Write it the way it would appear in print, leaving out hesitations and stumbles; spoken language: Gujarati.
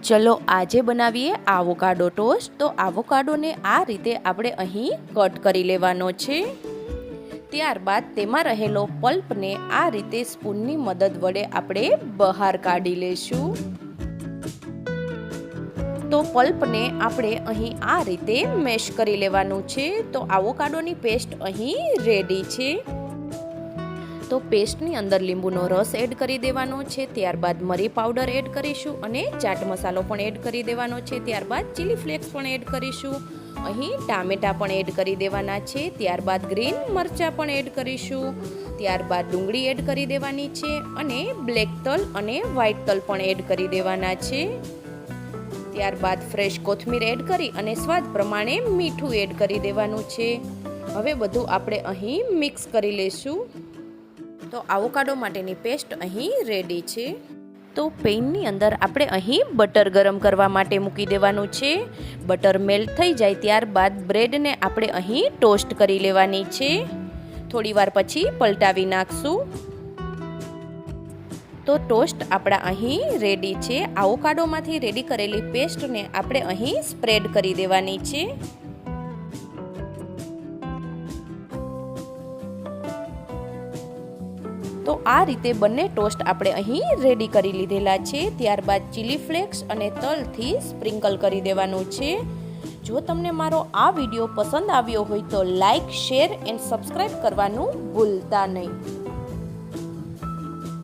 ચલો આજે બનાવીએ આવોકાડો ટોસ્ટ। તો આવોકાડોને આ રીતે આપણે અહીં કટ કરી લેવાનો છે। ત્યારબાદ તેમાં રહેલો પલ્પને આ રીતે સ્પૂનની મદદ વડે આપણે બહાર કાઢી લેશું। તો પલ્પને આપણે અહીં આ રીતે મેશ કરી લેવાનું છે। તો આવોકાડોની પેસ્ટ અહીં રેડી છે। તો પેસ્ટની અંદર લીંબુનો રસ એડ કરી દેવાનો છે। ત્યારબાદ મરી પાવડર એડ કરીશું અને ચાટ મસાલો પણ એડ કરી દેવાનો છે। ત્યારબાદ ચીલી ફ્લેક્સ પણ એડ કરીશું। અહીં ટામેટાં પણ એડ કરી દેવાના છે। ત્યારબાદ ગ્રીન મરચાં પણ એડ કરીશું। ત્યારબાદ ડુંગળી એડ કરી દેવાની છે અને બ્લેક તલ અને વ્હાઈટ તલ પણ એડ કરી દેવાના છે। ત્યારબાદ ફ્રેશ કોથમીર એડ કરી અને સ્વાદ પ્રમાણે મીઠું એડ કરી દેવાનું છે। હવે બધું આપણે અહીં મિક્સ કરી લઈશું। તો આવોકાડો માટેની પેસ્ટ અહીં રેડી છે। તો પેનની અંદર આપણે અહીં બટર ગરમ કરવા માટે મૂકી દેવાનું છે। બટર મેલ્ટ થઈ જાય ત્યારબાદ બ્રેડને આપણે અહીં ટોસ્ટ કરી લેવાની છે। થોડીવાર પછી પલટાવી નાખશું। તો ટોસ્ટ આપણા અહીં રેડી છે। આવોકાડોમાંથી રેડી કરેલી પેસ્ટને આપણે અહીં સ્પ્રેડ કરી દેવાની છે। તો આ રીતે બંને ટોસ્ટ આપણે અહીં રેડી કરી લીધેલા છે। ત્યારબાદ ચીલી ફ્લેક્સ અને તલથી સ્પ્રિંકલ કરી દેવાનું છે। જો તમને મારો આ વિડીયો પસંદ આવ્યો હોય તો લાઈક, શેર એન્ડ સબસ્ક્રાઈબ કરવાનું ભૂલતા નહીં।